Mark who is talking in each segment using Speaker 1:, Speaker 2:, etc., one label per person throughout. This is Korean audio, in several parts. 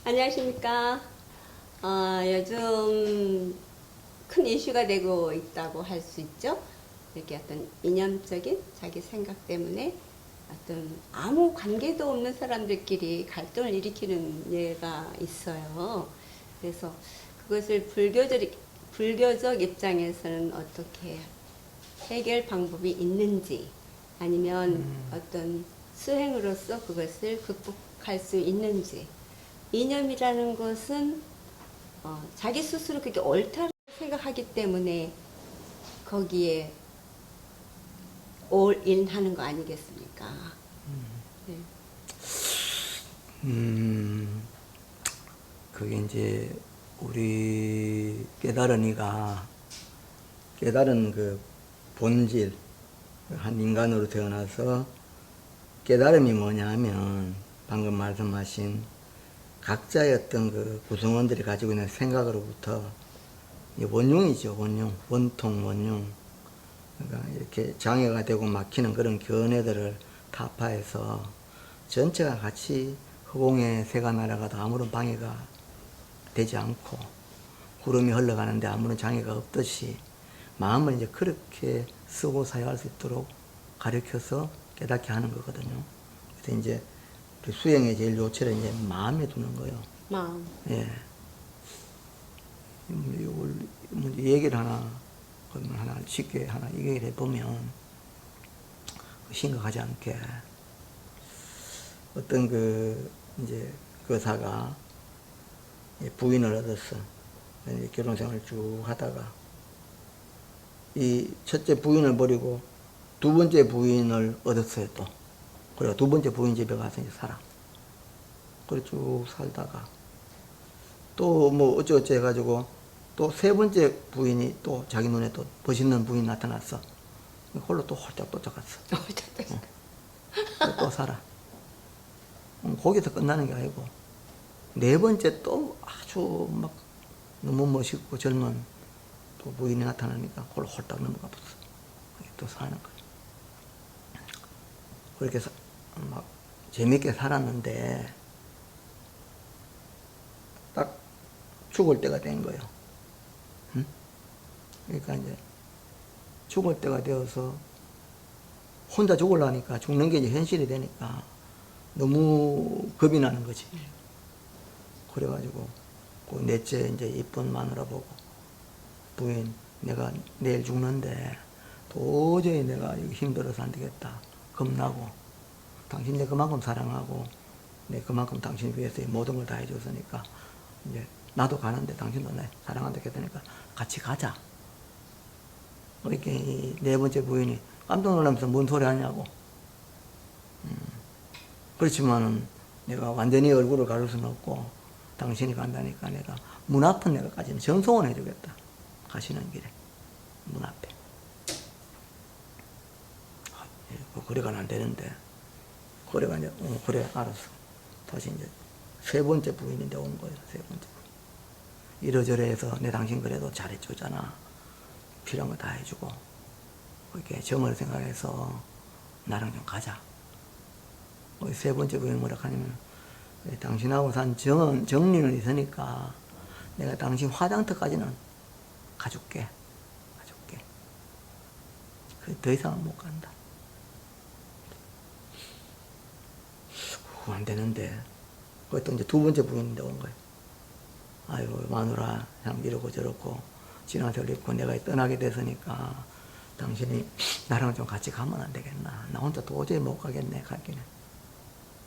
Speaker 1: 안녕하십니까. 요즘 큰 이슈가 되고 있다고 할 수 있죠. 이렇게 어떤 이념적인 자기 생각 때문에 어떤 아무 관계도 없는 사람들끼리 갈등을 일으키는 예가 있어요. 그래서 그것을 불교적 입장에서는 어떻게 해결 방법이 있는지 아니면 어떤 수행으로서 그것을 극복할 수 있는지. 이념이라는 것은 자기 스스로 그게 옳다고 생각하기 때문에 거기에 올인하는 거 아니겠습니까? 네.
Speaker 2: 음, 그게 이제 우리 깨달은 그 본질, 한 인간으로 태어나서 깨달음이 뭐냐 하면 방금 말씀하신 각자의 어떤 그 구성원들이 가지고 있는 생각으로부터 원흉이죠, 원흉, 원통, 원흉. 그러니까 이렇게 장애가 되고 막히는 그런 견해들을 타파해서 전체가 같이 허공에 새가 날아가도 아무런 방해가 되지 않고 구름이 흘러가는데 아무런 장애가 없듯이 마음을 이제 그렇게 쓰고 사용할 수 있도록 가르쳐서 깨닫게 하는 거거든요. 그래서 이제 우리 수행의 제일 요체를 이제 마음에 두는 거예요.
Speaker 1: 마음.
Speaker 2: 예. 이걸 얘기를 그러면 하나 쉽게 하나 얘기를 해보면 심각하지 않게 어떤 이제 거사가 부인을 얻었어. 결혼 생활을 쭉 하다가 이 첫째 부인을 버리고 두 번째 부인을 얻었어요, 또. 그리고 두 번째 부인 집에 가서 이제 살아. 그래 쭉 살다가 또 뭐 어쩌고저쩌 해가지고 또 세 번째 부인이 또 자기 눈에 또 멋있는 부인이 나타났어. 홀로 또 홀짝 쫓아갔어. 또 살아. 거기서 끝나는 게 아니고 네 번째 또 아주 막 너무 멋있고 젊은 또 부인이 나타나니까 홀로 홀딱 넘어가 버렸어. 또 사는 거야. 그렇게 막 재밌게 살았는데 딱 죽을 때가 된 거예요. 응? 그러니까 이제 죽을 때가 되어서 혼자 죽으려니까 죽는 게 이제 현실이 되니까 너무 겁이 나는 거지. 그래가지고 그 넷째 이제 이쁜 마누라 보고 부인 내가 내일 죽는데 도저히 내가 여기 힘들어서 안 되겠다. 겁나고 당신 내 그만큼 사랑하고 내 그만큼 당신 위해서 모든 걸 다 해줬으니까 이제 나도 가는데 당신도 내 사랑한다 했으니까 같이 가자. 이렇게 네 번째 부인이 깜짝 놀라면서 뭔 소리 하냐고. 그렇지만은 내가 완전히 얼굴을 가릴 수는 없고 당신이 간다니까 내가 문 앞은 내가까지는 전송을 해주겠다. 가시는 길에 문 앞에. 거래가 안 되는데 거래가 이제 그래 알았어. 다시 이제 세 번째 부인인데 온 거예요. 세 번째 부인. 이러저러 해서 내 당신 그래도 잘해주잖아. 필요한 거 다 해주고 이렇게 정을 생각해서 나랑 좀 가자. 세 번째 부인이 뭐라 하냐면 당신하고 산 정리는 있으니까 내가 당신 화장터까지는 가줄게. 더 이상은 못 간다. 안 되는데 그것도 이제 두 번째 부인인데 온 거예요. 아이고 마누라 참 이러고 저러고 지난 세월 있고 내가 떠나게 됐으니까 당신이 나랑 좀 같이 가면 안 되겠나. 나 혼자 도저히 못 가겠네. 가기는.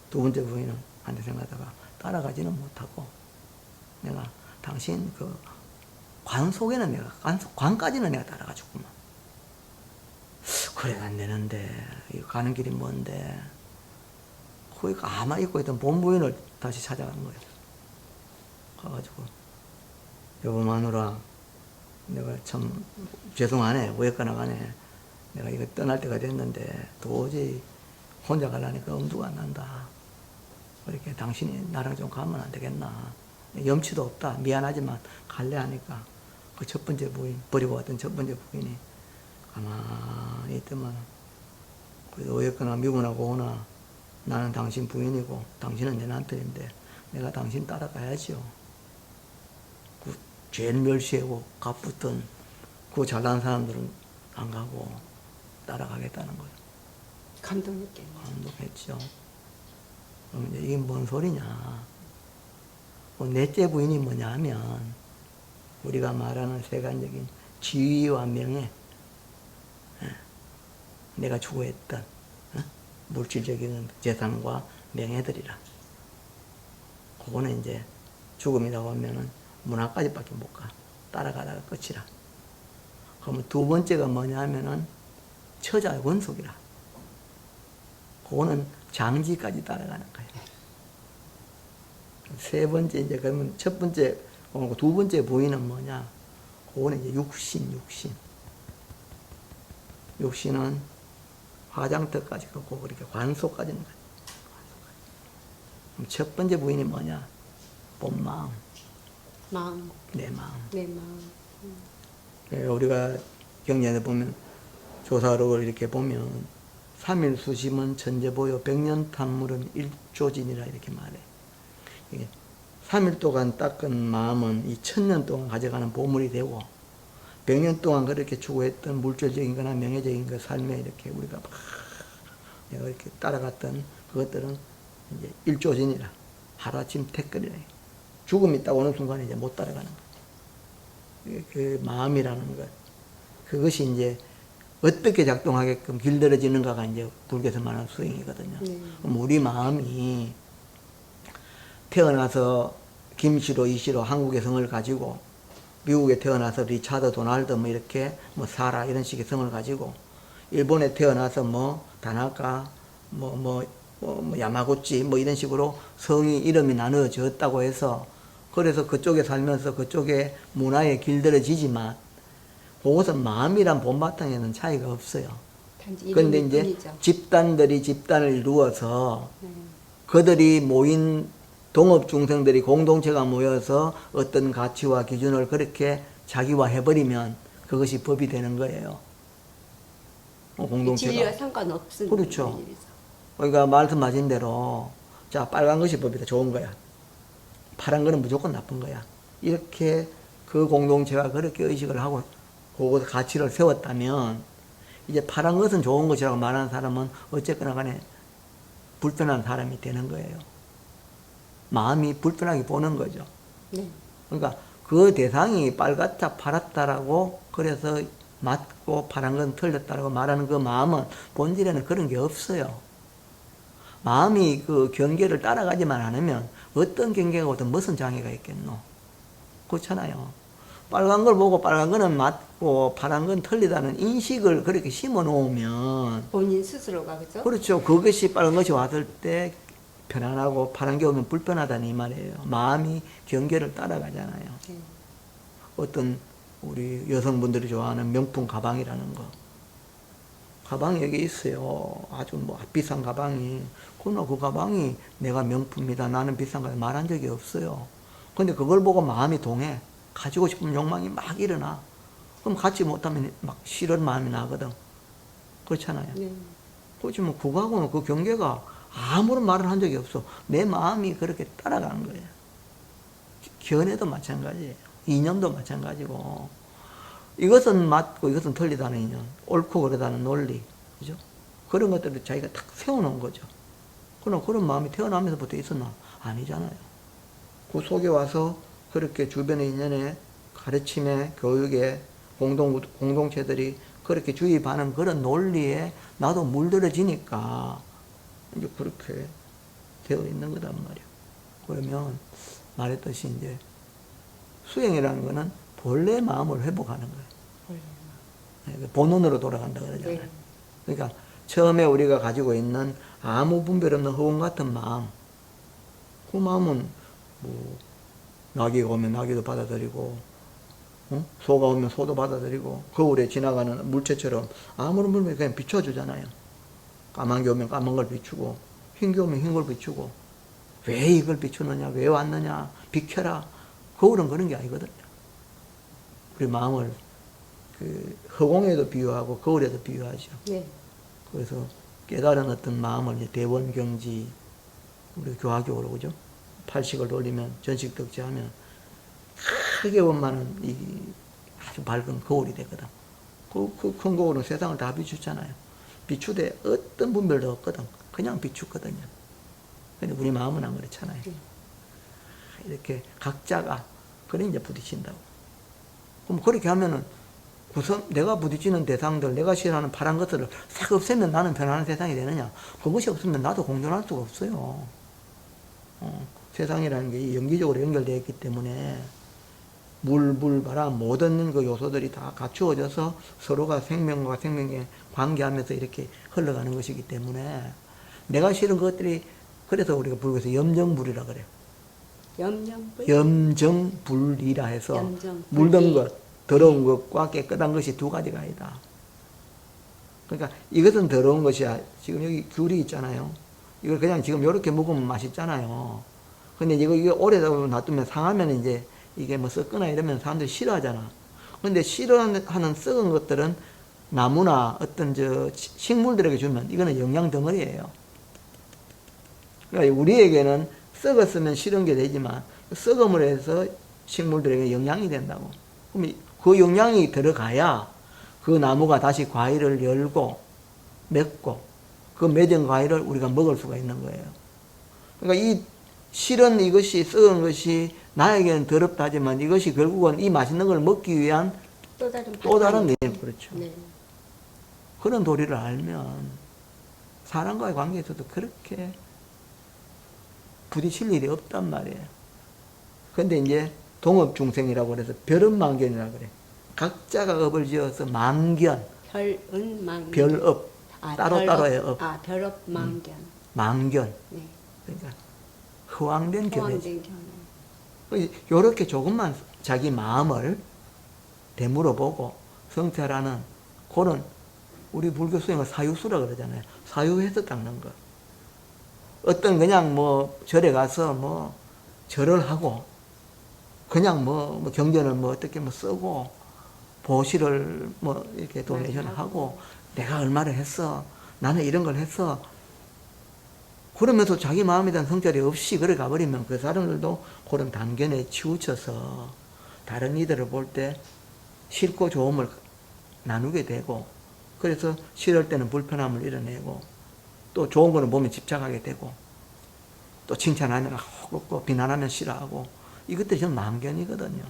Speaker 2: 두 번째 부인은 한테 생각하다가 따라가지는 못하고 내가 당신 그 관 속에는 내가 관까지는 내가 따라가 주구만. 그래 안 되는데 이거 가는 길이 먼데 거기 가만히 있고 있던 본부인을 다시 찾아간 거예요. 가가지고 여보 마누라 내가 참 죄송하네. 왜까 나가네. 내가 이거 떠날 때가 됐는데 도저히 혼자 가려니까 엄두가 안 난다. 이렇게 당신이 나랑 좀 가면 안 되겠나. 염치도 없다. 미안하지만 갈래 하니까 그 첫 번째 부인, 버리고 왔던 첫 번째 부인이 가만히 있더만 그래도 어쨌거나 미군하고 오나 나는 당신 부인이고 당신은 내 남편인데 내가 당신 따라가야죠. 그 제일 멸시하고 갑붙던 그 잘난 사람들은 안 가고 따라가겠다는 거예요.
Speaker 1: 감동했겠네요.
Speaker 2: 감동했죠. 그럼 이제 이게 뭔 소리냐. 넷째 부인이 뭐냐 하면 우리가 말하는 세간적인 지위와 명예, 내가 추구했던 물질적인 재산과 명예들이라. 그거는 이제 죽음이라고 하면은 문화까지밖에 못 가. 따라가다가 끝이라. 그러면 두 번째가 뭐냐 하면은 처자 원속이라. 그거는 장지까지 따라가는 거예요. 세 번째 이제 그러면 첫 번째, 두 번째 부인은 뭐냐? 그거는 이제 육신. 육신은 화장터까지 가고 그렇게 관소까지는 가요. 그럼 첫 번째 부인이 뭐냐? 본 마음.
Speaker 1: 마음.
Speaker 2: 내 마음.
Speaker 1: 내 마음.
Speaker 2: 우리가 경전에 보면 조사록을 이렇게 보면 3일 수심은 천재보여 100년 탐물은 일조진이라 이렇게 말해. 3일 동안 닦은 마음은 이 1000년 동안 가져가는 보물이 되고 100년 동안 그렇게 추구했던 물질적인 거나 명예적인 거 삶에 이렇게 우리가 막 내가 이렇게 따라갔던 그것들은 이제 일조진이라. 하루아침 택거리라. 죽음이 딱 오는 순간에 이제 못 따라가는 거예요. 그 마음이라는 것. 그것이 이제 어떻게 작동하게끔 길들여지는가가 이제 불교에서 말하는 수행이거든요. 그럼 우리 마음이 태어나서 김씨로 이씨로 한국의 성을 가지고 미국에 태어나서 리차드 도날드 뭐 이렇게 뭐 사라 이런 식의 성을 가지고 일본에 태어나서 뭐 다나카 뭐 야마구치 뭐 이런 식으로 성이 이름이 나누어졌다고 해서 그래서 그쪽에 살면서 그쪽에 문화에 길들여지지만 그것은 마음이란 본바탕에는 차이가 없어요. 그런데 이제
Speaker 1: 뿐이죠.
Speaker 2: 집단들이 집단을 이루어서 그들이 모인 동업 중생들이 공동체가 모여서 어떤 가치와 기준을 그렇게 자기화해버리면 그것이 법이 되는 거예요. 공동체가.
Speaker 1: 진리와 상관없은
Speaker 2: 그렇죠.
Speaker 1: 일이죠.
Speaker 2: 그러니까 말씀하신 대로 자 빨간 것이 법이다. 좋은 거야. 파란 거는 무조건 나쁜 거야. 이렇게 그 공동체가 그렇게 의식을 하고 그 가치를 세웠다면 이제 파란 것은 좋은 것이라고 말하는 사람은 어쨌거나 간에 불편한 사람이 되는 거예요. 마음이 불편하게 보는 거죠.
Speaker 1: 네.
Speaker 2: 그러니까 그 대상이 빨갛다 파랗다라고 그래서 맞고 파란 건 틀렸다라고 말하는 그 마음은 본질에는 그런 게 없어요. 마음이 그 경계를 따라가지만 않으면 어떤 경계가 오든 무슨 장애가 있겠노? 그렇잖아요. 빨간 걸 보고 빨간 거는 맞고 파란 건 틀리다는 인식을 그렇게 심어 놓으면
Speaker 1: 본인 스스로가 그죠?
Speaker 2: 그렇죠. 그것이 빨간 것이 왔을 때 편안하고 파란 게 오면 불편하다는 이 말이에요. 마음이 경계를 따라가잖아요.
Speaker 1: 네.
Speaker 2: 어떤 우리 여성분들이 좋아하는 명품 가방이라는 거. 가방이 여기 있어요. 아주 뭐 비싼 가방이. 그러나 그 가방이 내가 명품이다. 나는 비싼 거 말한 적이 없어요. 근데 그걸 보고 마음이 동해. 가지고 싶은 욕망이 막 일어나. 그럼 갖지 못하면 막 싫은 마음이 나거든. 그렇잖아요.
Speaker 1: 네.
Speaker 2: 그렇지만 그거하고는 그 경계가 아무런 말을 한 적이 없어. 내 마음이 그렇게 따라가는 거예요. 견해도 마찬가지예요. 이념도 마찬가지고. 이것은 맞고 이것은 틀리다는 이념. 옳고 그르다는 논리. 그죠? 그런 것들을 자기가 탁 세워놓은 거죠. 그럼 그런 마음이 태어나면서부터 있었나? 아니잖아요. 그 속에 와서 그렇게 주변의 인연에 가르침에 교육에 공동체들이 그렇게 주입하는 그런 논리에 나도 물들어지니까 이제 그렇게 되어 있는 거단 말이야. 그러면 말했듯이 이제 수행이라는 거는 본래 마음을 회복하는 거예요. 본원으로 돌아간다 그러잖아요.
Speaker 1: 네.
Speaker 2: 그러니까 처음에 우리가 가지고 있는 아무 분별 없는 허공 같은 마음, 그 마음은 뭐 나귀가 오면 나귀도 받아들이고, 소가 오면 소도 받아들이고, 거울에 지나가는 물체처럼 아무런 물건이 그냥 비춰주잖아요. 까만 게 오면 까만 걸 비추고, 흰 게 오면 흰 걸 비추고, 왜 이걸 비추느냐, 왜 왔느냐, 비켜라. 거울은 그런 게 아니거든요. 우리 마음을 그 허공에도 비유하고 거울에도 비유하죠.
Speaker 1: 네.
Speaker 2: 그래서 깨달은 어떤 마음을 이제 대원경지, 우리 교화교로 그죠? 팔식을 돌리면 전식 덕지하면 크게 보면은 이 아주 밝은 거울이 되거든. 그 큰 거울은 세상을 다 비추잖아요. 비추되 어떤 분별도 없거든. 그냥 비추거든요. 근데 우리 마음은 안 그렇잖아요. 이렇게 각자가 그래 이제 부딪힌다고. 그럼 그렇게 하면은 우선 내가 부딪히는 대상들, 내가 싫어하는 파란 것들을 싹 없애면 나는 편안한 세상이 되느냐? 그것이 없으면 나도 공존할 수가 없어요. 세상이라는 게 연기적으로 연결되어 있기 때문에 물, 바람 모든 그 요소들이 다 갖추어져서 서로가 생명과 생명에 관계하면서 이렇게 흘러가는 것이기 때문에 내가 싫은 것들이 그래서 우리가 불교에서 염정불이라 그래요.
Speaker 1: 염정불?
Speaker 2: 염정불이라 해서
Speaker 1: 염정불이.
Speaker 2: 물든 것, 더러운 것과 깨끗한 것이 두 가지가 아니다. 그러니까 이것은 더러운 것이야. 지금 여기 귤이 있잖아요. 이걸 그냥 지금 이렇게 먹으면 맛있잖아요. 근데 이거 오래 놔두면 상하면 이제 이게 뭐 썩거나 이러면 사람들이 싫어하잖아. 근데 싫어하는 썩은 것들은 나무나 어떤 식물들에게 주면 이거는 영양 덩어리예요. 그러니까 우리에게는 썩었으면 싫은 게 되지만 썩음을 해서 식물들에게 영양이 된다고. 그럼 그 영양이 들어가야 그 나무가 다시 과일을 열고 맺고 그 맺은 과일을 우리가 먹을 수가 있는 거예요. 그러니까 이 싫은 이것이 썩은 것이 나에게는 더럽다 하지만 이것이 결국은 이 맛있는 걸 먹기 위한 또 다른 내용. 그렇죠.
Speaker 1: 네.
Speaker 2: 그런 도리를 알면 사람과의 관계에서도 그렇게 부딪힐 일이 없단 말이에요. 근데 이제 동업중생이라고 그래서 별업망견이라고 그래. 각자가 업을 지어서 망견.
Speaker 1: 별은망견.
Speaker 2: 별업. 따로따로의 업.
Speaker 1: 별업망견.
Speaker 2: 망견.
Speaker 1: 네.
Speaker 2: 그러니까 허황된 견해지.
Speaker 1: 견해.
Speaker 2: 요렇게 조금만 자기 마음을 되물어 보고 성찰하는 그런 우리 불교 수행을 사유수라 그러잖아요. 사유해서 닦는 거. 어떤 그냥 뭐 절에 가서 뭐 절을 하고 그냥 뭐 경전을 뭐 어떻게 뭐 쓰고 보시를 뭐 이렇게 도네이션 하고 내가 얼마를 했어. 나는 이런 걸 했어. 그러면서 자기 마음에 대한 성찰이 없이 그래 가버리면 그 사람들도 그런 단견에 치우쳐서 다른 이들을 볼 때 싫고 좋음을 나누게 되고 그래서 싫을 때는 불편함을 이뤄내고 또 좋은 거는 보면 집착하게 되고 또 칭찬하면 없고 비난하면 싫어하고 이것들이 전 망견이거든요.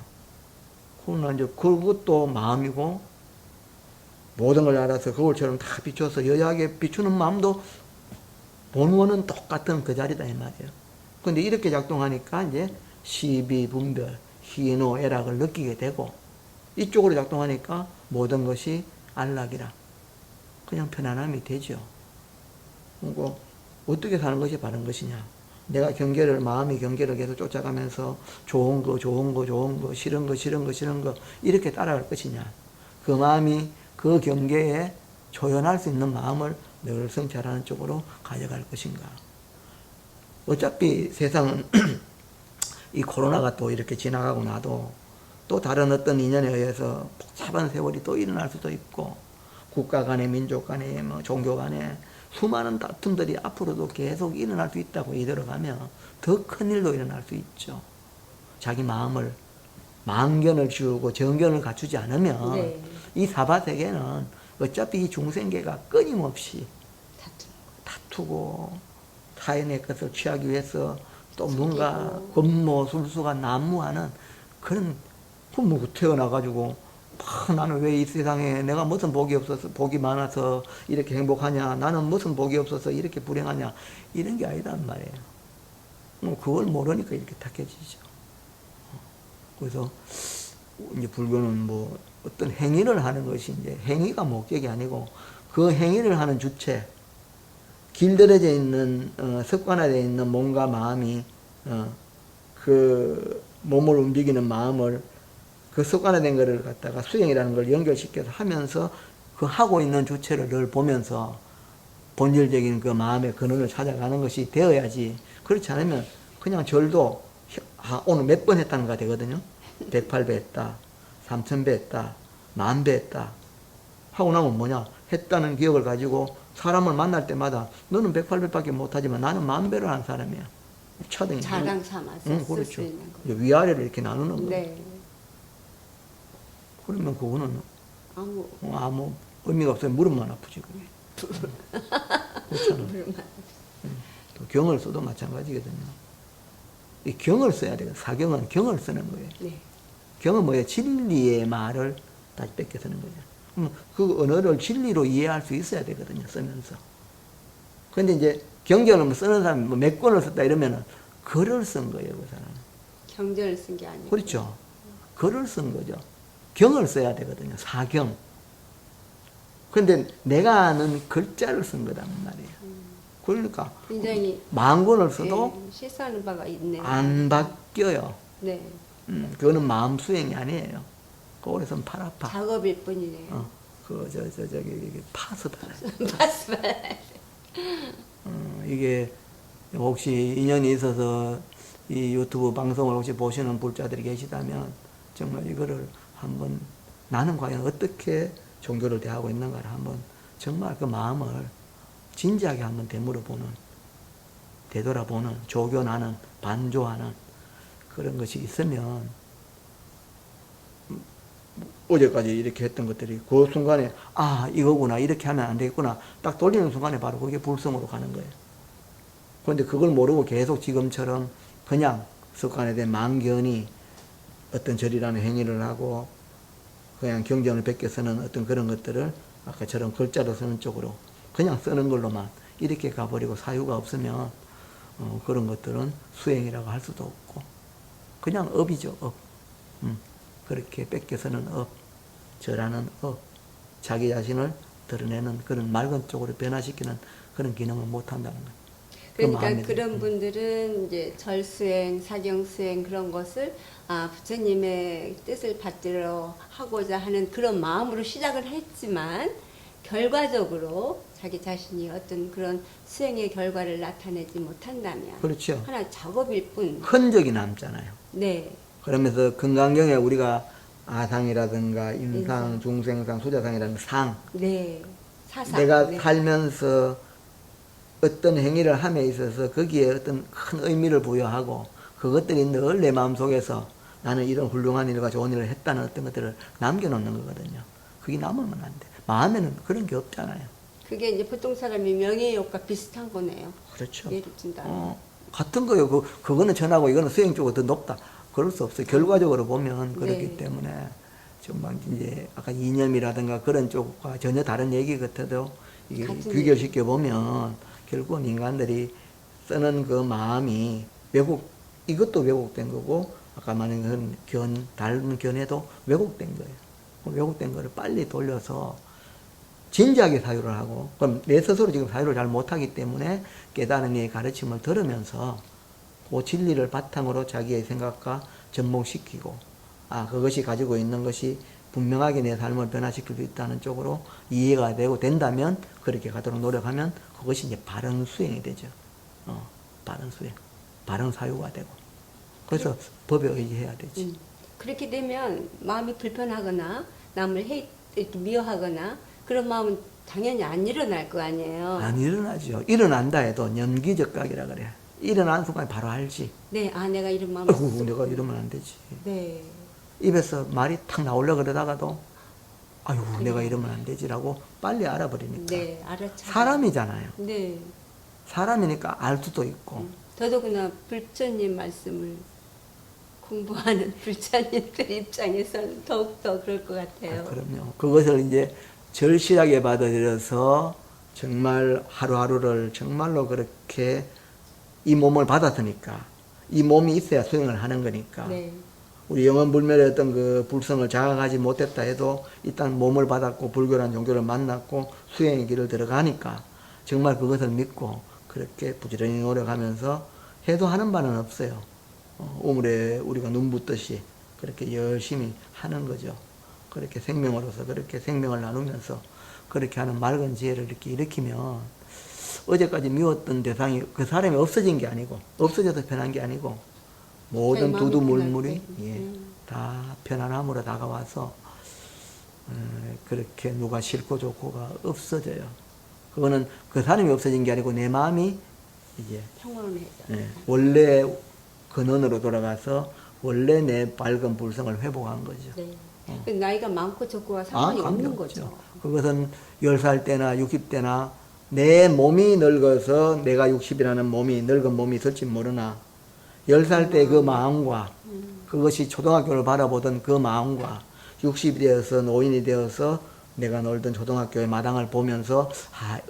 Speaker 2: 그러나 이제 그것도 마음이고 모든 걸 알아서 거울처럼 다 비춰서 여야하게 비추는 마음도 본원은 똑같은 그 자리다 이 말이에요. 근데 이렇게 작동하니까 이제 시비, 분별, 희노, 애락을 느끼게 되고 이쪽으로 작동하니까 모든 것이 안락이라 그냥 편안함이 되죠. 그리고 어떻게 사는 것이 바른 것이냐. 내가 경계를 마음의 경계를 계속 쫓아가면서 좋은 거 싫은 거 이렇게 따라갈 것이냐. 그 마음이 그 경계에 조연할 수 있는 마음을 늘 성찰하는 쪽으로 가져갈 것인가. 어차피 세상은 이 코로나가 또 이렇게 지나가고 나도 또 다른 어떤 인연에 의해서 복잡한 세월이 또 일어날 수도 있고 국가 간에 민족 간에 뭐 종교 간에 수많은 다툼들이 앞으로도 계속 일어날 수 있다고 이들어가면 더 큰 일도 일어날 수 있죠. 자기 마음을 망견을 지우고 정견을 갖추지 않으면
Speaker 1: 네.
Speaker 2: 이 사바세계는 어차피 이 중생계가 끊임없이 다투고 타인의 것을 취하기 위해서 또 뭔가 권모술수가 난무하는 그런 부모가 태어나가지고 나는 왜 이 세상에 내가 무슨 복이 없어서 복이 많아서 이렇게 행복하냐 나는 무슨 복이 없어서 이렇게 불행하냐 이런 게 아니란 말이에요. 그걸 모르니까 이렇게 탁해지죠. 그래서 이제 불교는 뭐 어떤 행위를 하는 것이 이제 행위가 목적이 아니고 그 행위를 하는 주체 길들여져 있는 습관화되어 있는 몸과 마음이 그 몸을 움직이는 마음을 그 습관화된 것을 갖다가 수행이라는 걸 연결시켜서 하면서 그 하고 있는 주체를 늘 보면서 본질적인 그 마음의 근원을 찾아가는 것이 되어야지. 그렇지 않으면 그냥 절도 오늘 몇 번 했다는 거 되거든요. 108배 했다, 3000배 했다, 10,000배 했다 하고 나면 뭐냐 했다는 기억을 가지고 사람을 만날 때마다 너는 108배밖에 못하지만 나는 10,000배를 한 사람이야. 차등이.
Speaker 1: 자랑 삼아서 쓸 수
Speaker 2: 그렇죠.
Speaker 1: 있는 거.
Speaker 2: 이제 위아래를 이렇게 나누는 거예요.
Speaker 1: 네.
Speaker 2: 그러면 그거는
Speaker 1: 아무
Speaker 2: 의미가 없어요. 무릎만 아프지, 그게. 그렇잖아요.
Speaker 1: 물만.
Speaker 2: 또 경을 써도 마찬가지거든요. 이 경을 써야 돼요. 사경은 경을 쓰는 거예요.
Speaker 1: 네.
Speaker 2: 경은 뭐예요? 진리의 말을 다시 뺏겨 쓰는 거죠. 그 언어를 진리로 이해할 수 있어야 되거든요, 쓰면서. 근데 이제 경전을 쓰는 사람이 뭐 몇 권을 썼다 이러면은 글을 쓴 거예요, 그 사람은.
Speaker 1: 경전을 쓴 게 아니고.
Speaker 2: 그렇죠. 글을 쓴 거죠. 경을 써야 되거든요, 사경. 근데 내가 아는 글자를 쓴 거단 말이에요. 그러니까
Speaker 1: 굉장히
Speaker 2: 만 권을 써도
Speaker 1: 네, 실수하는 바가 있네요.
Speaker 2: 안 바뀌어요.
Speaker 1: 네.
Speaker 2: 그거는 마음 수행이 아니에요. 그래서 팔 아파.
Speaker 1: 작업일 뿐이네요.
Speaker 2: 저기 파스 달아요.
Speaker 1: 맞습니다.
Speaker 2: 이게 혹시 인연이 있어서 이 유튜브 방송을 혹시 보시는 불자들이 계시다면 정말 이거를 한번 나는 과연 어떻게 종교를 대하고 있는가를 한번 정말 그 마음을 진지하게 한번 되돌아보는, 조교나는, 반조하는 그런 것이 있으면 어제까지 이렇게 했던 것들이 그 순간에 이거구나, 이렇게 하면 안 되겠구나 딱 돌리는 순간에 바로 그게 불성으로 가는 거예요. 그런데 그걸 모르고 계속 지금처럼 그냥 습관에 대한 망견이 어떤 절이라는 행위를 하고 그냥 경전을 베껴 쓰는 어떤 그런 것들을 아까처럼 글자로 쓰는 쪽으로 그냥 쓰는 걸로만 이렇게 가버리고 사유가 없으면 그런 것들은 수행이라고 할 수도 없고 그냥 업이죠, 업. 그렇게 뺏겨 쓰는 업, 절하는 업, 자기 자신을 드러내는 그런 맑은 쪽으로 변화시키는 그런 기능을 못한다는 거예요.
Speaker 1: 그러니까 그런 분들은 이제 절수행, 사경수행 그런 것을 부처님의 뜻을 받들어 하고자 하는 그런 마음으로 시작을 했지만 결과적으로 자기 자신이 어떤 그런 수행의 결과를 나타내지 못한다면
Speaker 2: 그렇죠.
Speaker 1: 하나 작업일 뿐.
Speaker 2: 흔적이 남잖아요.
Speaker 1: 네.
Speaker 2: 그러면서 금강경에 우리가 아상이라든가 인상,
Speaker 1: 인상.
Speaker 2: 중생상, 수자상이라는 상,
Speaker 1: 네. 사상.
Speaker 2: 내가
Speaker 1: 네.
Speaker 2: 살면서 어떤 행위를 함에 있어서 거기에 어떤 큰 의미를 부여하고 그것들이 늘 내 마음속에서 나는 이런 훌륭한 일과 좋은 일을 했다는 어떤 것들을 남겨놓는 거거든요. 그게 남으면 안 돼. 마음에는 그런 게 없잖아요.
Speaker 1: 그게 이제 보통 사람이 명예욕과 비슷한 거네요.
Speaker 2: 그렇죠.
Speaker 1: 예를 든다.
Speaker 2: 같은 거예요. 그거는 전하고 이거는 수행 쪽으로 더 높다. 그럴 수 없어요. 결과적으로 보면 그렇기
Speaker 1: 네.
Speaker 2: 때문에 정말 이제 아까 이념이라든가 그런 쪽과 전혀 다른 얘기 같아도 이게 귀결시켜 보면 결국은 인간들이 쓰는 그 마음이 이것도 왜곡된 거고 아까 말한 다른 견해도 왜곡된 거예요. 왜곡된 거를 빨리 돌려서 진지하게 사유를 하고 그럼 내 스스로 지금 사유를 잘 못하기 때문에 깨달은 이의 가르침을 들으면서 그 진리를 바탕으로 자기의 생각과 접목시키고 그것이 가지고 있는 것이 분명하게 내 삶을 변화시킬 수 있다는 쪽으로 이해가 되고 된다면 그렇게 가도록 노력하면 그것이 이제 바른 수행이 되죠. 바른 수행, 바른 사유가 되고 그래서 법에 의지해야 되지.
Speaker 1: 그렇게 되면 마음이 불편하거나 남을 이렇게 미워하거나 그런 마음은 당연히 안 일어날 거 아니에요.
Speaker 2: 안 일어나죠. 일어난다 해도 연기적 각이라 그래. 일어난 순간에 바로 알지.
Speaker 1: 네, 내가 이런 마음을
Speaker 2: 내가 이러면 안 되지.
Speaker 1: 네.
Speaker 2: 입에서 말이 탁 나오려고 그러다가도 내가 이러면 안 되지라고 빨리 알아버리니까.
Speaker 1: 네, 알아차.
Speaker 2: 사람이잖아요.
Speaker 1: 네.
Speaker 2: 사람이니까 알 수도 있고.
Speaker 1: 더더구나 불처님 말씀을 공부하는 불자님들 입장에서는 더욱더 그럴 것 같아요.
Speaker 2: 그럼요. 그것을 이제 절실하게 받아들여서 정말 하루하루를 정말로 그렇게 이 몸을 받았으니까 이 몸이 있어야 수행을 하는 거니까
Speaker 1: 네.
Speaker 2: 우리 영원불멸의 어떤 그 불성을 자각하지 못했다 해도 일단 몸을 받았고 불교란 종교를 만났고 수행의 길을 들어가니까 정말 그것을 믿고 그렇게 부지런히 노력하면서 해도 하는 바는 없어요. 우물에 우리가 눈 붓듯이 그렇게 열심히 하는 거죠. 그렇게 생명으로서 그렇게 생명을 나누면서 그렇게 하는 맑은 지혜를 이렇게 일으키면 어제까지 미웠던 대상이 그 사람이 없어진 게 아니고 없어져서 변한 게 아니고 모든 두두물물이 다 편안함으로 다가와서 그렇게 누가 싫고 좋고가 없어져요. 그거는 그 사람이 없어진 게 아니고 내 마음이 이제
Speaker 1: 평온해져.
Speaker 2: 예, 원래 근원으로 돌아가서 원래 내 밝은 불성을 회복한 거죠.
Speaker 1: 네. 그 나이가 많고 적고가 상관이 없는
Speaker 2: 관계없죠.
Speaker 1: 거죠.
Speaker 2: 그것은 10살 때나 60대나 내 몸이 늙어서 내가 60이라는 몸이 늙은 몸이 있을지 모르나 10살 때 그 마음과 그것이 초등학교를 바라보던 그 마음과 60이 되어서 노인이 되어서 내가 놀던 초등학교의 마당을 보면서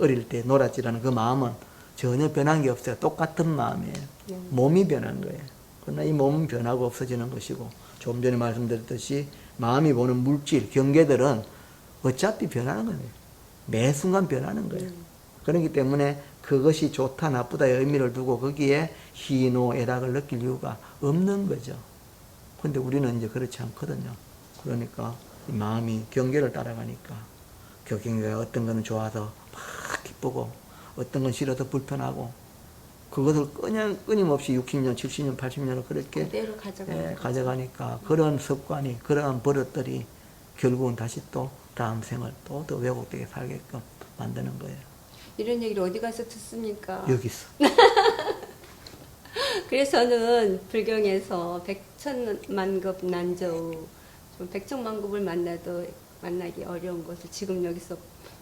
Speaker 2: 어릴 때 놀았지라는 그 마음은 전혀 변한 게 없어요. 똑같은 마음이에요. 몸이 변한 거예요. 그러나 이 몸은 변하고 없어지는 것이고 좀 전에 말씀드렸듯이 마음이 보는 물질, 경계들은 어차피 변하는 거예요. 매 순간 변하는 거예요. 그렇기 때문에 그것이 좋다 나쁘다의 의미를 두고 거기에 희노 애락을 느낄 이유가 없는 거죠. 근데 우리는 이제 그렇지 않거든요. 그러니까 이 마음이 경계를 따라가니까 그 경계가 어떤 거는 좋아서 막 기쁘고 어떤 건 싫어서 불편하고 그것을 그냥 끊임없이 60년, 70년, 80년을 그렇게
Speaker 1: 그대로
Speaker 2: 가져가니까 그런 습관이, 그러한 버릇들이 결국은 다시 또 다음 생을 또 더 왜곡되게 살게끔 만드는 거예요.
Speaker 1: 이런 얘기를 어디 가서 듣습니까?
Speaker 2: 여기서.
Speaker 1: 그래서 저는 불경에서 백천만급 난저우, 좀 백천만급을 만나도 만나기 어려운 것을 지금 여기서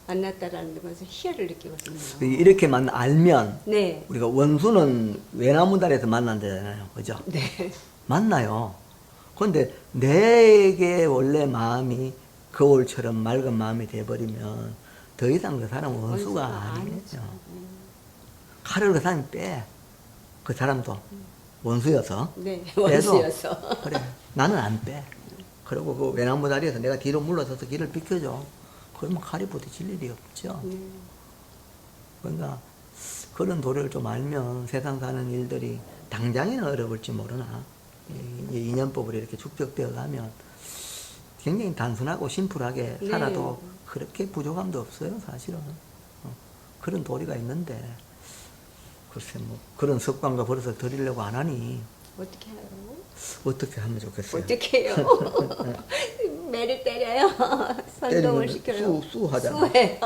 Speaker 1: 만났다라는 것을 희열을 느끼거든요.
Speaker 2: 이렇게 알면
Speaker 1: 네.
Speaker 2: 우리가 원수는 외나무다리에서 만난다잖아요. 그죠?
Speaker 1: 네.
Speaker 2: 만나요. 그런데 내게 원래 마음이 거울처럼 맑은 마음이 돼버리면 더 이상 그 사람은 원수가 아니죠. 칼을 그 사람이 빼. 그 사람도 원수여서.
Speaker 1: 네,
Speaker 2: 빼도
Speaker 1: 원수여서.
Speaker 2: 그래. 나는 안 빼. 그리고 그 외나무 다리에서 내가 뒤로 물러서서 길을 비켜줘. 그러면 칼이 부딪힐 일이 없죠. 그러니까 그런 도리를 좀 알면 세상 사는 일들이 당장에는 어려울지 모르나 이 인연법으로 이렇게 축적되어 가면 굉장히 단순하고 심플하게
Speaker 1: 네.
Speaker 2: 살아도 그렇게 부족함도 없어요, 사실은. 그런 도리가 있는데 글쎄 뭐 그런 습관과 버릇을 들이려고 안 하니
Speaker 1: 어떻게 해요?
Speaker 2: 어떻게 하면 좋겠어요?
Speaker 1: 어떻게 해요? 매를 때려요? 선동을 시켜요?
Speaker 2: 수하잖아.
Speaker 1: 수해요.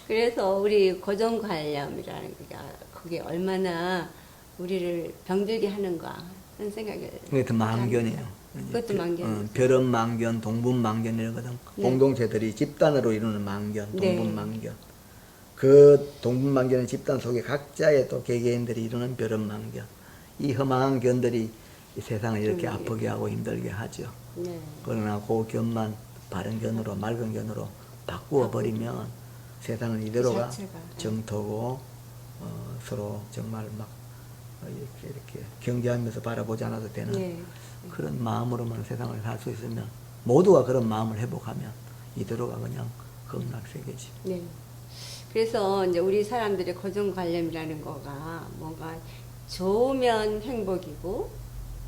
Speaker 1: 그래서 우리 고정관념이라는 게 그게 얼마나 우리를 병들게 하는가 하는 생각을.
Speaker 2: 그게 더 망견이에요.
Speaker 1: 그것도 망견.
Speaker 2: 별업망견, 동분망견 이러거든.
Speaker 1: 네.
Speaker 2: 공동체들이 집단으로 이루는 망견,
Speaker 1: 네.
Speaker 2: 동분망견. 그 동분망견의 집단 속에 각자의 또 개개인들이 이루는 별업망견. 이 험한 견들이 이 세상을 이렇게 아프게 하고 힘들게 하죠.
Speaker 1: 네.
Speaker 2: 그러나 그 견만 바른 견으로 맑은 견으로 바꾸어 버리면 세상은 이대로가
Speaker 1: 자체가.
Speaker 2: 정토고 서로 정말 막 이렇게 경계하면서 바라보지 않아도 되는
Speaker 1: 네.
Speaker 2: 그런 마음으로만 세상을 살 수 있으면 모두가 그런 마음을 회복하면 이대로가 그냥 극락세계지.
Speaker 1: 네. 그래서 이제 우리 사람들의 고정관념이라는 거가 뭔가 좋으면 행복이고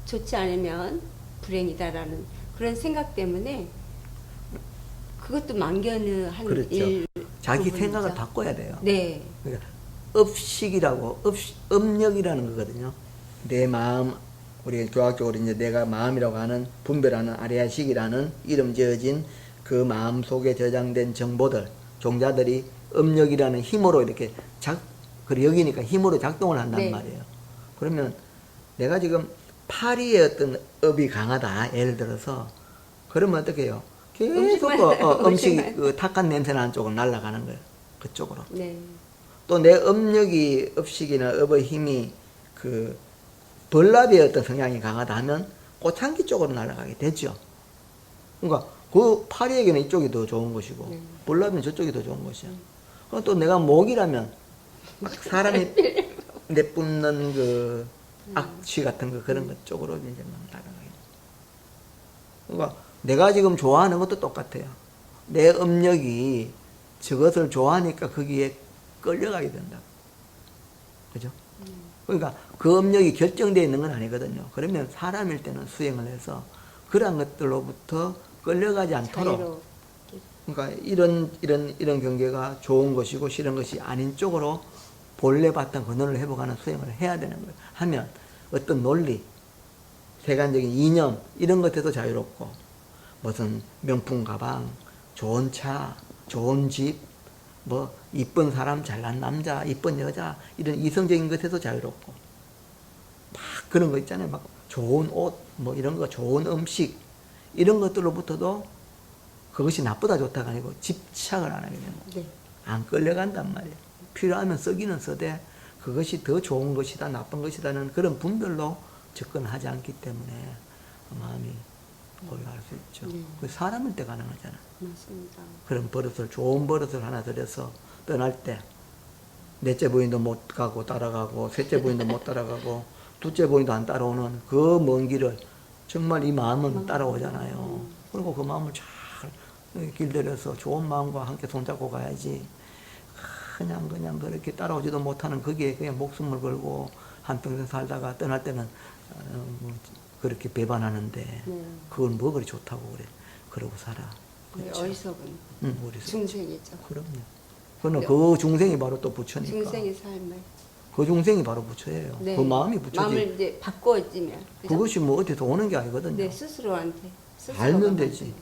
Speaker 1: 좋지 않으면 불행이다라는 그런 생각 때문에 그것도 망견한
Speaker 2: 그렇죠.
Speaker 1: 일.
Speaker 2: 자기
Speaker 1: 부분이죠.
Speaker 2: 생각을 바꿔야 돼요.
Speaker 1: 네.
Speaker 2: 그러니까 업식이라고 업력이라는 거거든요. 내 마음 우리 교학적으로 이제 내가 마음이라고 하는 분별하는 아리아식이라는 이름 지어진 그 마음 속에 저장된 정보들 종자들이 업력이라는 힘으로 이렇게 그리고 여기니까 힘으로 작동을 한단
Speaker 1: 네.
Speaker 2: 말이에요. 그러면 내가 지금 파리의 어떤 업이 강하다 예를 들어서 그러면 어떻게 해요? 계속 음식 그 탁한 냄새 나는 쪽으로 날아가는 거예요. 그쪽으로.
Speaker 1: 네.
Speaker 2: 또 내 업력이 업식이나 업의 힘이 그 벌나비의 어떤 성향이 강하다 하면 꽃향기 쪽으로 날아가게 되죠. 그러니까 그 파리에게는 이쪽이 더 좋은 것이고
Speaker 1: 네.
Speaker 2: 벌나비는 저쪽이 더 좋은 것이야. 그럼 또 내가 목이라면 막 사람이 내뿜는 그 악취 같은 거 그런 것 쪽으로 이제 막 날아가게. 그러니까 내가 지금 좋아하는 것도 똑같아요. 내 업력이 저것을 좋아하니까 거기에 끌려가게 된다. 그죠? 그러니까 그 업력이 결정되어 있는 건 아니거든요. 그러면 사람일 때는 수행을 해서 그러한 것들로부터 끌려가지 않도록.
Speaker 1: 자유로.
Speaker 2: 그러니까 이런 경계가 좋은 것이고 싫은 것이 아닌 쪽으로 본래 봤던 근원을 회복하는 수행을 해야 되는 거예요. 하면 어떤 논리, 세간적인 이념 이런 것에도 자유롭고 무슨 명품 가방, 좋은 차, 좋은 집,
Speaker 3: 뭐 이쁜 사람, 잘난 남자, 이쁜 여자 이런 이성적인 것에서 자유롭고 막 그런 거 있잖아요. 막 좋은 옷, 뭐 이런 거, 좋은 음식 이런 것들로부터도 그것이 나쁘다 좋다가 아니고 집착을 안 하게 되는 거예요.
Speaker 1: 네.
Speaker 3: 안 끌려간단 말이에요. 필요하면 쓰기는 쓰되 그것이 더 좋은 것이다 나쁜 것이다는 그런 분별로 접근하지 않기 때문에 마음이 고요할 수 있죠.
Speaker 1: 네.
Speaker 3: 그 사람일 때 가능하잖아.
Speaker 1: 맞습니다.
Speaker 3: 그런 버릇을 좋은 버릇을 하나 들여서 떠날 때 넷째 부인도 못 가고 따라가고 셋째 부인도 못 따라가고 둘째 부인도 안 따라오는 그 먼 길을 정말 이 마음은 따라오잖아요. 그리고 그 마음을 잘 길들여서 좋은 마음과 함께 손잡고 가야지. 그냥 그렇게 따라오지도 못하는 거기에 그냥 목숨을 걸고 한평생 살다가 떠날 때는 뭐 그렇게 배반하는데
Speaker 1: 네.
Speaker 3: 그건 뭐 그리 좋다고 그래. 그러고 살아.
Speaker 1: 네,
Speaker 3: 그렇죠?
Speaker 1: 어리석은
Speaker 3: 어리석죠.
Speaker 1: 중생이죠.
Speaker 3: 그럼요. 그는 그 중생이 바로 또 부처니까.
Speaker 1: 중생의 삶을.
Speaker 3: 그 중생이 바로 부처예요.
Speaker 1: 네.
Speaker 3: 그 마음이 부처지.
Speaker 1: 마음을 이제 바꿔지면. 그죠?
Speaker 3: 그것이 뭐 어디서 오는 게 아니거든요.
Speaker 1: 네, 스스로한테. 스스로가
Speaker 3: 알면 되지.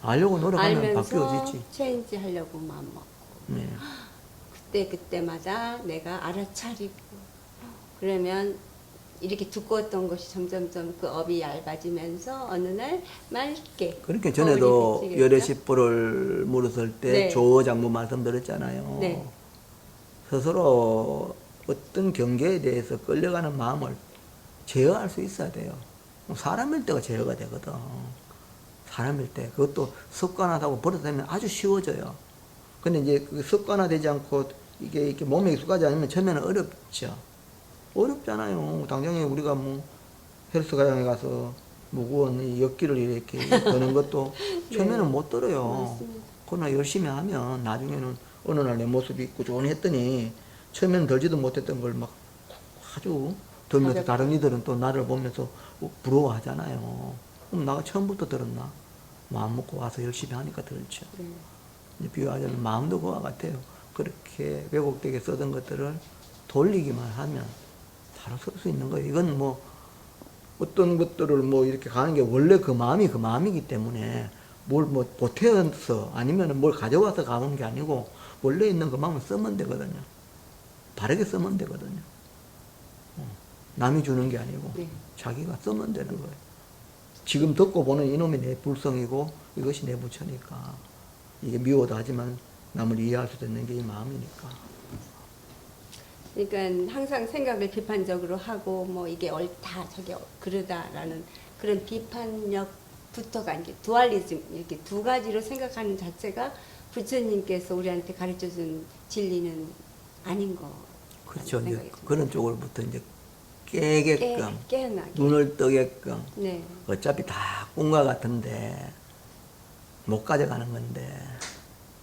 Speaker 3: 알려고 노력하면
Speaker 1: 알면서
Speaker 3: 바뀌어지지.
Speaker 1: 체인지 하려고 마음 먹고.
Speaker 3: 네.
Speaker 1: 그때마다 내가 알아차리고. 그러면 이렇게 두꺼웠던 것이 점점점 그 업이 얇아지면서 어느 날 맑게.
Speaker 3: 그렇게 전에도
Speaker 1: 거울이 비치겠죠?
Speaker 3: 열애십보를 물었을 때
Speaker 1: 네.
Speaker 3: 조장부 말씀드렸잖아요.
Speaker 1: 네.
Speaker 3: 스스로 어떤 경계에 대해서 끌려가는 마음을 제어할 수 있어야 돼요. 사람일 때가 제어가 되거든. 사람일 때. 그것도 습관화하고 버릇하면 아주 쉬워져요. 근데 이제 그 습관화되지 않고 이게 이렇게 몸에 익숙하지 않으면 처음에는 어렵죠. 어렵잖아요. 당장에 우리가 뭐 헬스장에 가서 무거운 이 역기를 이렇게 드는 것도 처음에는 못 들어요.
Speaker 1: 맞습니다.
Speaker 3: 그러나 열심히 하면 나중에는 어느 날 내 모습이 꾸준히 했더니 처음에는 들지도 못했던 걸 막 아주 들면서
Speaker 1: 가볍게.
Speaker 3: 다른 이들은 또 나를 보면서 부러워하잖아요. 그럼 나가 처음부터 들었나? 마음 먹고 와서 열심히 하니까 들죠.
Speaker 1: 네.
Speaker 3: 이제 비유하자면 마음도 그와 같아요. 그렇게 왜곡되게 쓰던 것들을 돌리기만 하면 바로 쓸 수 있는 거예요. 이건 뭐 어떤 것들을 뭐 이렇게 가는 게 원래 그 마음이기 때문에 뭘 뭐 보태서 아니면 뭘 가져와서 가는 게 아니고 원래 있는 그 마음을 쓰면 되거든요. 바르게 쓰면 되거든요. 남이 주는 게 아니고
Speaker 1: 네.
Speaker 3: 자기가 쓰면 되는 거예요. 지금 듣고 보는 이놈이 내 불성이고 이것이 내 부처니까 이게 미워도 하지만 남을 이해할 수 있는 게 이 마음이니까.
Speaker 1: 그러니까 항상 생각을 비판적으로 하고 뭐 이게 옳다 저게 그르다라는 그런 비판력부터가 이게 두알리즘 이렇게 두 가지로 생각하는 자체가 부처님께서 우리한테 가르쳐준 진리는 아닌 거.
Speaker 3: 그렇죠. 이제
Speaker 1: 생각이 듭니다.
Speaker 3: 그런 쪽으로부터 이제 깨게끔
Speaker 1: 깨어나게.
Speaker 3: 눈을 뜨게끔
Speaker 1: 네.
Speaker 3: 어차피 다 꿈과 같은데 못 가져가는 건데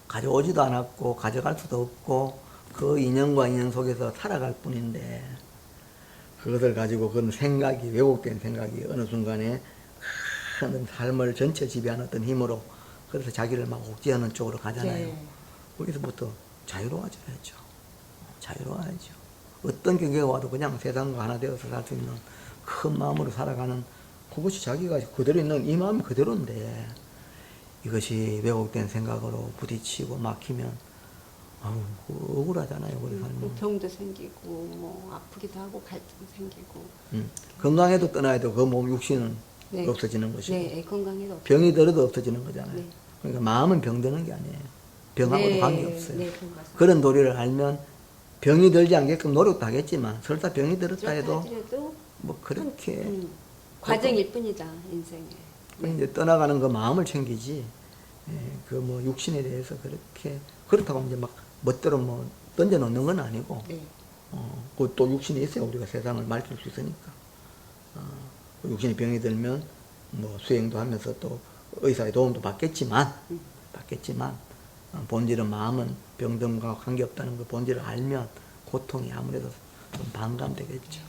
Speaker 3: 가져오지도 않았고 가져갈 수도 없고 그 인연과 인연 속에서 살아갈 뿐인데 그것을 가지고 그런 생각이 왜곡된 생각이 어느 순간에 큰 삶을 전체 지배하는 어떤 힘으로 그래서 자기를 막 옥죄하는 쪽으로 가잖아요.
Speaker 1: 네.
Speaker 3: 거기서부터 자유로워져야죠. 자유로워야죠. 어떤 경계가 와도 그냥 세상과 하나 되어서 살 수 있는 큰 마음으로 살아가는 그것이 자기가 그대로 있는 이 마음이 그대로인데 이것이 왜곡된 생각으로 부딪히고 막히면 아우 억울하잖아요. 우리 삶은.
Speaker 1: 병도 생기고 뭐 아프기도 하고 갈등 생기고.
Speaker 3: 건강해도 떠나야 돼. 그 몸 육신은
Speaker 1: 네.
Speaker 3: 없어지는 것이고
Speaker 1: 네, 건강에도
Speaker 3: 병이 들어도 없어지는 거잖아요.
Speaker 1: 네.
Speaker 3: 그러니까 마음은 병드는 게 아니에요. 병하고도
Speaker 1: 네,
Speaker 3: 관계없어요.
Speaker 1: 네, 그런 것 같습니다.
Speaker 3: 그런 도리를 알면 병이 들지 않게끔 노력도 하겠지만 설사 병이 들었다 해도
Speaker 1: 하더라도
Speaker 3: 뭐 그렇게
Speaker 1: 과정일 뿐이다 인생에.
Speaker 3: 이제 떠나가는 그 마음을 챙기지 그 뭐 육신에 대해서 그렇게 그렇다고 이제 막 멋대로 뭐 던져놓는 건 아니고
Speaker 1: 네.
Speaker 3: 그또 육신이 있어야 우리가 세상을 맑힐 수 있으니까 그 육신이 병이 들면 뭐 수행도 하면서 또 의사의 도움도 받겠지만 본질은 마음은 병듦과 관계없다는 그 본질을 알면 고통이 아무래도 좀 반감되겠죠.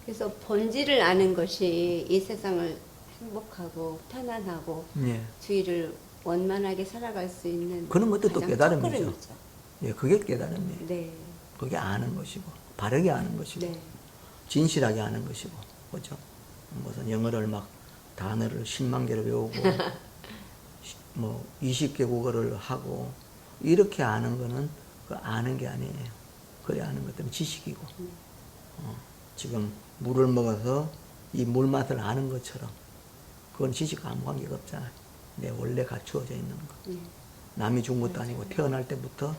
Speaker 1: 그래서 본질을 아는 것이 이 세상을 행복하고 편안하고
Speaker 3: 예.
Speaker 1: 주의를 원만하게 살아갈 수 있는
Speaker 3: 그런 것도 또
Speaker 1: 가장
Speaker 3: 깨달음이죠.
Speaker 1: 첫걸음이죠.
Speaker 3: 예, 그게 깨달음이에요.
Speaker 1: 네.
Speaker 3: 그게 아는 것이고 바르게 아는 것이고
Speaker 1: 네.
Speaker 3: 진실하게 아는 것이고 그렇죠. 무슨 영어를 막 단어를 10만 개를 외우고 뭐 20개 국어를 하고 이렇게 아는 거는 그 아는 게 아니에요. 그래 아는 것들은 지식이고 지금 물을 먹어서 이 물 맛을 아는 것처럼 그건 지식과 아무 관계가 없잖아요. 내 원래 갖추어져 있는 거. 남이 준 것도 아니고 태어날 때부터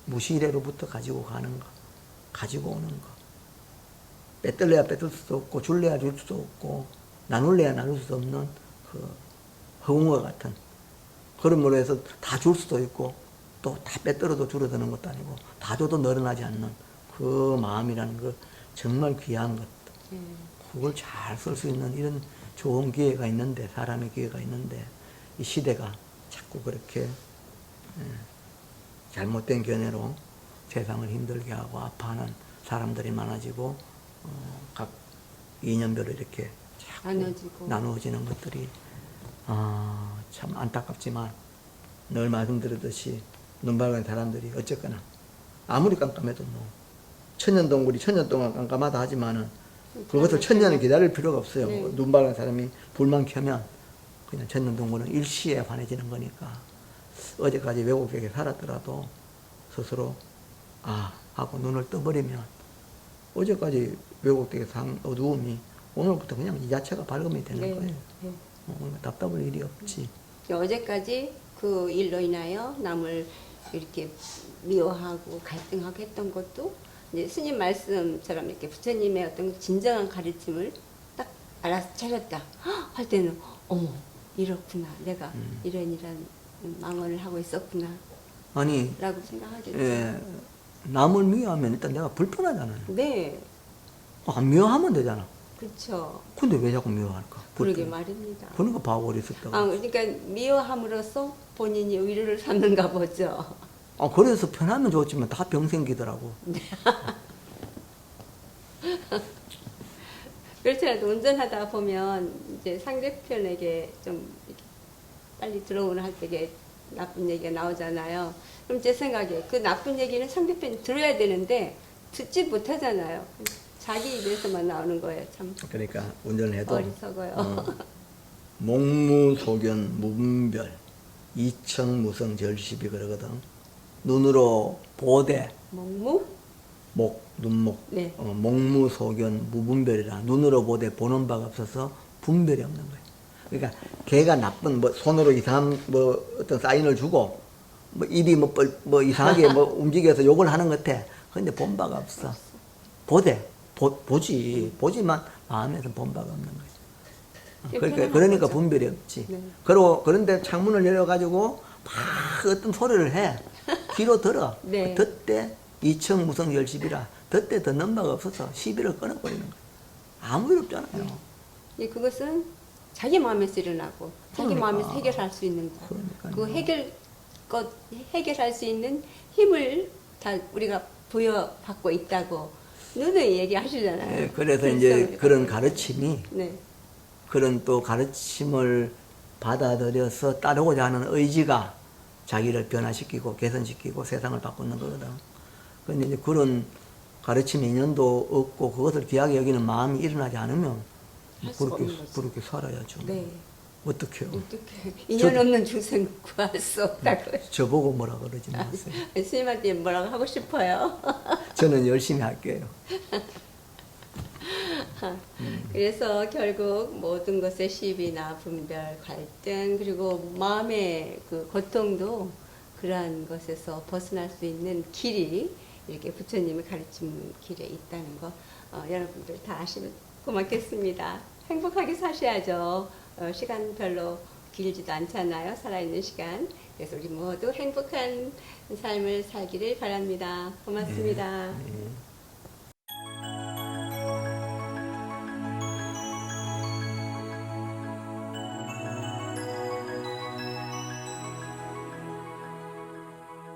Speaker 3: 무시래로부터 가지고 가는 거, 가지고 오는 거. 빼들래야 빼들 수도 없고 줄래야 줄 수도 없고 나눌래야 나눌 수 없는 그 허공과 같은 그러므로 해서 다 줄 수도 있고 또 다 빼들어도 줄어드는 것도 아니고 다 줘도 늘어나지 않는 그 마음이라는 거 정말 귀한 것. 그걸 잘 쓸 수 있는 이런 좋은 기회가 있는데 사람의 기회가 있는데 이 시대가 자꾸 그렇게 잘못된 견해로 세상을 힘들게 하고 아파하는 사람들이 많아지고 각 이념별로 이렇게 자꾸 나누어지는 것들이 참 안타깝지만 늘 말씀드렸듯이 눈 밝은 사람들이 어쨌거나 아무리 깜깜해도 뭐 천년동굴이 천년 동안 깜깜하다 하지만은 그것을 천년을 기다릴 필요가 없어요.
Speaker 1: 네.
Speaker 3: 눈 밝은 사람이 불만 켜면 그냥 천년동굴은 일시에 환해지는 거니까 어제까지 외국에 살았더라도 스스로 하고 눈을 떠버리면 어제까지 외국에 산 어두움이 오늘부터 그냥 이 자체가 밝음이 되는
Speaker 1: 네.
Speaker 3: 거예요.
Speaker 1: 네.
Speaker 3: 답답할 일이 없지.
Speaker 1: 어제까지 그 일로 인하여 남을 이렇게 미워하고 갈등하고 했던 것도 이제 스님 말씀처럼 이렇게 부처님의 어떤 진정한 가르침을 딱 알아서 차렸다 할 때는 어머 이렇구나 내가 이런 망언을 하고 있었구나
Speaker 3: 아니
Speaker 1: 라고 생각하겠죠.
Speaker 3: 남을 미워하면 일단 내가 불편하잖아요.
Speaker 1: 네,
Speaker 3: 안 미워하면 되잖아.
Speaker 1: 그렇죠.
Speaker 3: 근데 왜 자꾸 미워할까?
Speaker 1: 그러게
Speaker 3: 불편해.
Speaker 1: 말입니다.
Speaker 3: 그러니까 바보리 있었다고.
Speaker 1: 그러니까 미워함으로써 본인이 의를 삼는가 보죠.
Speaker 3: 그래서 편하면 좋지만 다 병 생기더라고.
Speaker 1: 그렇더라도 운전하다 보면 이제 상대편에게 좀 이렇게 빨리 들어오는 할 때 나쁜 얘기가 나오잖아요. 그럼 제 생각에 그 나쁜 얘기는 상대편이 들어야 되는데 듣지 못하잖아요. 자기 입에서만 나오는 거예요. 참
Speaker 2: 그러니까 운전을 해도
Speaker 1: 어리석어요.
Speaker 2: 목무소견 무분별 이청무성절십이 그러거든.
Speaker 3: 눈으로 보되
Speaker 1: 목무?
Speaker 2: 눈목
Speaker 1: 네.
Speaker 2: 목무소견 무분별이라 눈으로 보되 보는 바가 없어서 분별이 없는 거예요. 그러니까 걔가 나쁜 손으로 이상한 어떤 사인을 주고 입이 이상하게 움직여서 욕을 하는 것 같아. 근데 본 바가 없어. 보지 보지만 마음에서 본 바가 없는 거지. 그러니까 분별이 없지.
Speaker 1: 네.
Speaker 2: 그런데 창문을 열어가지고 막 어떤 소리를 해. 귀로 들어.
Speaker 1: 네.
Speaker 2: 듣때 이청무성 열십이라 듣때 듣는 바가 없어서 시비를 끊어버리는 거야. 아무 일 없잖아요.
Speaker 1: 그것은 자기 마음에서 일어나고 자기
Speaker 2: 그러니까.
Speaker 1: 마음에서 해결할 수 있는 거.
Speaker 2: 그러니까요.
Speaker 1: 그 해결할 수 있는 힘을 다 우리가 부여받고 있다고 누누이 얘기하시잖아요.
Speaker 2: 네, 그래서 이제 그런 가르침이
Speaker 1: 네.
Speaker 2: 그런 또 가르침을 받아들여서 따르고자 하는 의지가 자기를 변화시키고 개선시키고 세상을 바꾸는 거거든. 근데 이제 그런 가르침 인연도 없고 그것을 귀하게 여기는 마음이 일어나지 않으면
Speaker 1: 할 수가 없는 거지.
Speaker 2: 그렇게 살아야죠.
Speaker 1: 네.
Speaker 2: 어떡해요?
Speaker 1: 어떻게 인연 없는 중생 구할 수 없다고요.
Speaker 2: 저보고 뭐라 그러지 마세요.
Speaker 1: 스님한테 뭐라고 하고 싶어요.
Speaker 2: 저는 열심히 할게요.
Speaker 1: 그래서 결국 모든 것의 시비나 분별, 갈등 그리고 마음의 그 고통도 그러한 것에서 벗어날 수 있는 길이 이렇게 부처님의 가르침 길에 있다는 거 여러분들 다 아시면 고맙겠습니다. 행복하게 사셔야죠. 시간 별로 길지도 않잖아요. 살아있는 시간. 그래서 우리 모두 행복한 삶을 살기를 바랍니다. 고맙습니다.
Speaker 2: 네.